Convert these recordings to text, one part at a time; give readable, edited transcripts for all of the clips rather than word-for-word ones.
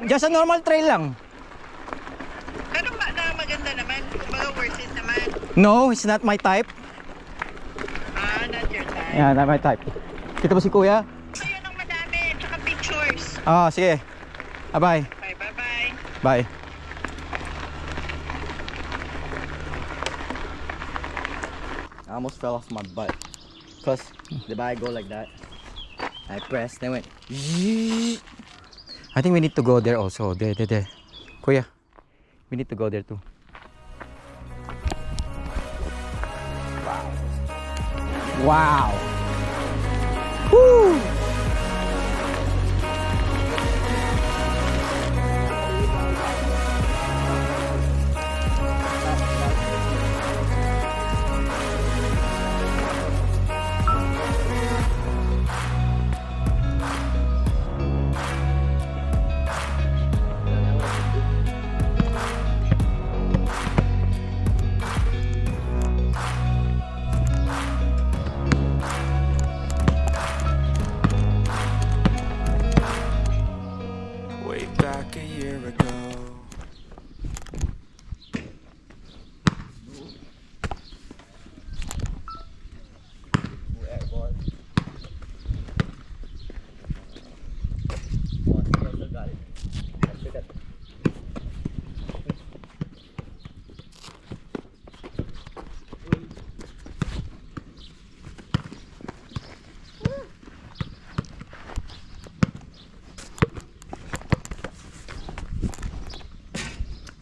just a normal trail lang. Pero maganda naman. Kumbaga worth it naman. No, it's not my type. Ah, not your type. Yeah, not my type. Kita mo si kuya? Ayun ang madami. Tsaka pictures. Ah, sige. Bye. Bye, bye-bye. Bye. I almost fell off my butt. Cause the bike go like that. I pressed, then went. I think we need to go there also. There. Kuya, we need to go there too. Wow. Woo! Way back a year ago.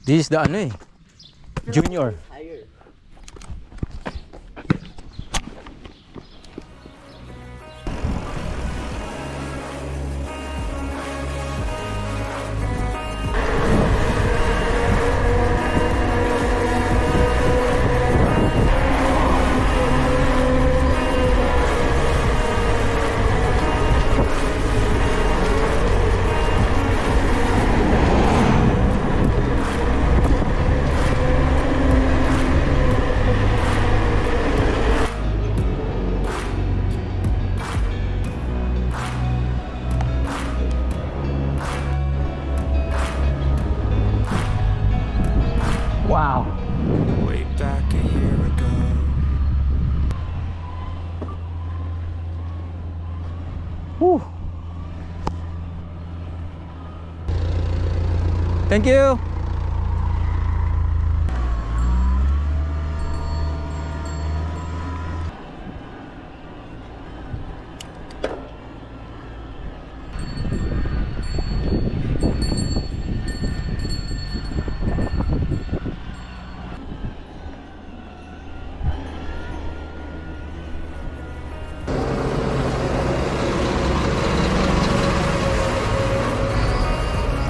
This is the ano eh. Junior. Higher. Wow. Way back a year ago. Woo. Thank you.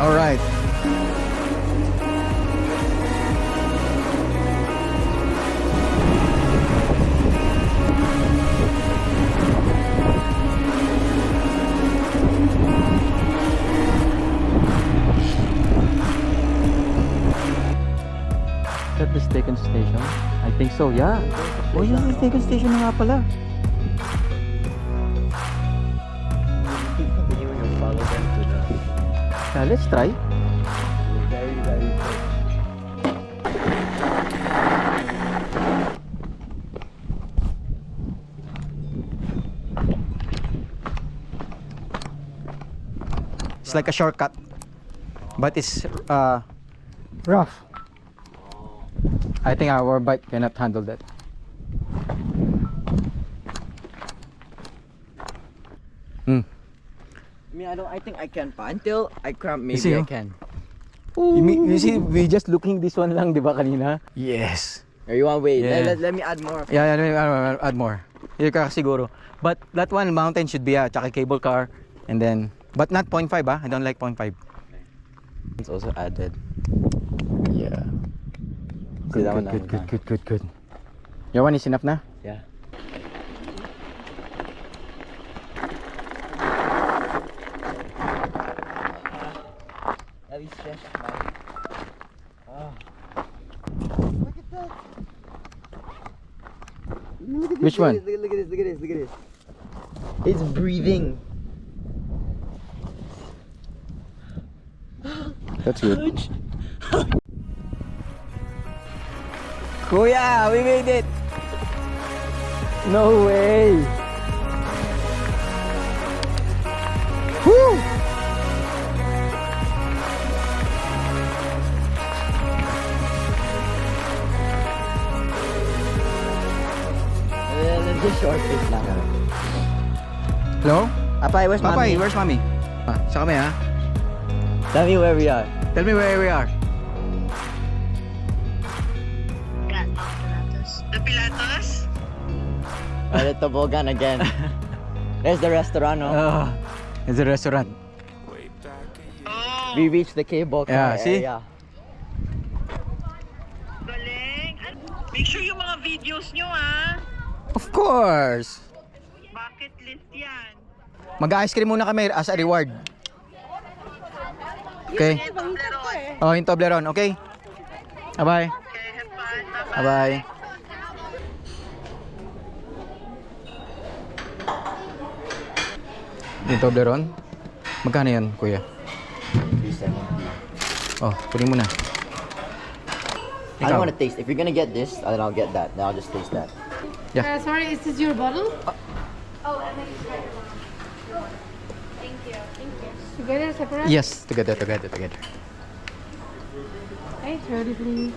All right. Is that the second station? I think so, yeah. Oh, yun yung second station na nga pala. You will follow them to the Yeah, let's try. very, very It's like a shortcut, but it's rough. I think our bike cannot handle that. I think I can pa. Until I cramp, maybe see, I oh. can. You see, we just looking this one lang, di ba kanina? Yes. Or you want wait? Yeah. Let me add more. Yeah, let me add more. Here ka siguro. But that one mountain should be tsaka cable car, and then but not 0.5 ah. I don't like 0.5. It's also added. Yeah. See, Good, that one, good. Your one is enough na? Yeah. At least fresh, man. Oh. Look at that. Look at this. Which one? Look at this. It's breathing. That's good. Kuya, we made it! No way! Woo! Let's just short fit lang. Hello? Apay, where's Papay, mommy? where's mommy? Sa kami ha? Tell me where we are. Tell me where we are. The Pilatus? At Tobogan again. There's the restaurant, no? It's a restaurant. Oh, We reached the cable car Yeah, see? area. galing. Make sure yung mga videos nyo, ha? Of course! Bucket list yan. Mag-ice cream muna kami as a reward. Okay? Toblerone. Oh, yung Toblerone, okay? Bye-bye. Okay, have fun. Bye-bye. Bye-bye. Yung Toblerone? Magkano yan, kuya? 370. Oh, kunin mo na. I don't want to taste. If you're gonna get this, then I'll get that. Then I'll just taste that. Yeah. Sorry, is this your bottle? Together, separate? Yes, together. Hey, 30 please.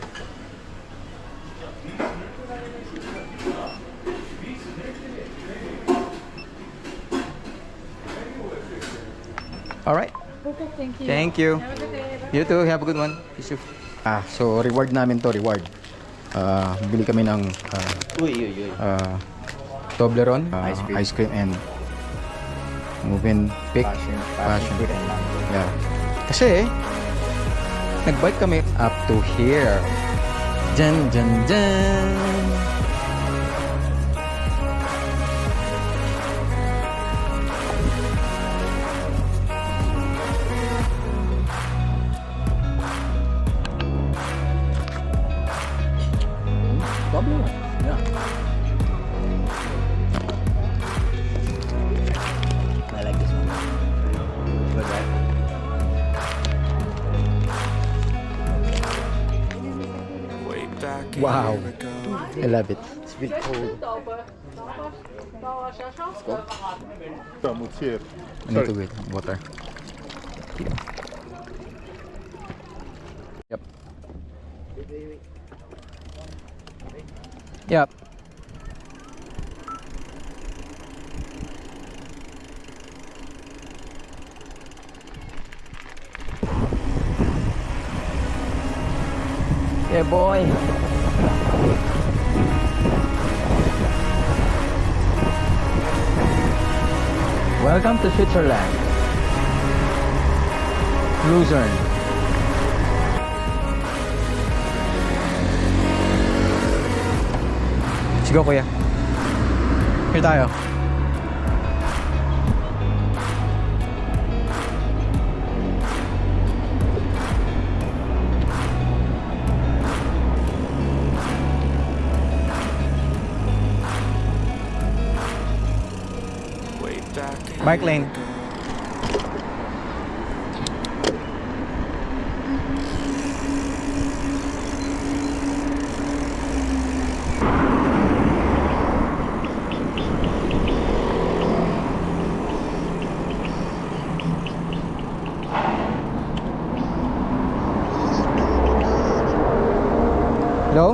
Alright. Perfect, thank you. Thank you. Have a good day. Bye. You too, have a good one. Peace you. So reward namin to, reward. Bili kami ng Uy. Toblerone, Ice cream. and Moving pick. Passion fruit and mango. Yeah. Kasi nagbike kami up to here. Jan. Probably. Yeah. I like this one. Good, right? Way back a Wow. year ago. I love it. It's a bit cold. I need to wait. Water. Yep. Yep. Yeah, boy. Welcome to Switzerland. Lucern. Let's go, kuya. Here tayo. Way back a Bike year lane. ago. Hello?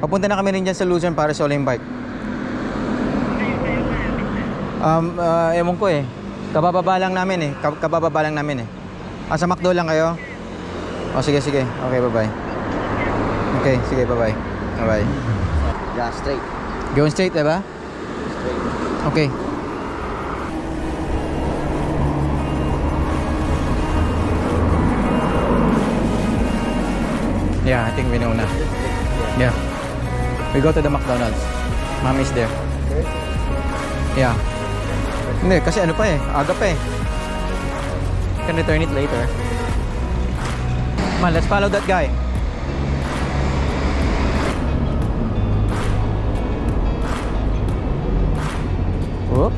Papunta na kami rin dyan sa Lucern para sa Olim Bike. Ewan ko eh. Kabababa lang namin eh. Sa McDo lang kayo? Oh, sige. Okay, bye-bye. Okay, sige, bye-bye. Bye-bye. Yeah, straight. Going straight, diba? Straight. Okay. Yeah, I think we know na. Yeah. We go to the McDonald's. Mommy's there. Yeah. Hindi, kasi ano pa eh. Aga pa eh. Can return it later. Come on, let's follow that guy. Whoop.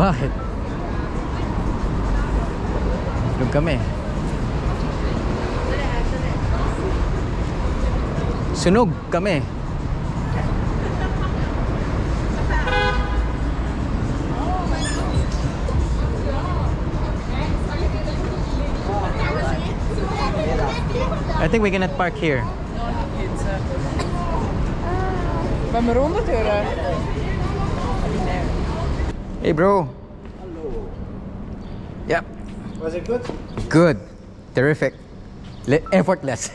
Bakit? Sunog kami. Sunog kami. I think we cannot park here. Wat me rond deuren. Hey bro. Hello. Yep. Was it good? Good. Terrific. Effortless.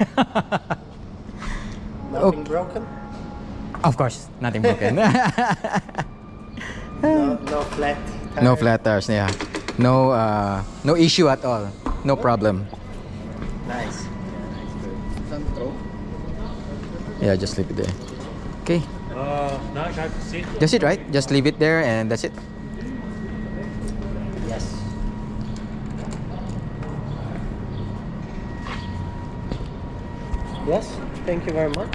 Nothing broken? Of course, nothing broken. No flat tire? No flat tires, yeah. No issue at all. No problem. Nice. Some throw? Yeah, just leave it there. Okay. Nou, ik ga even zien. That's it, right? Just leave it there and that's it. Yes. Yes, thank you very much.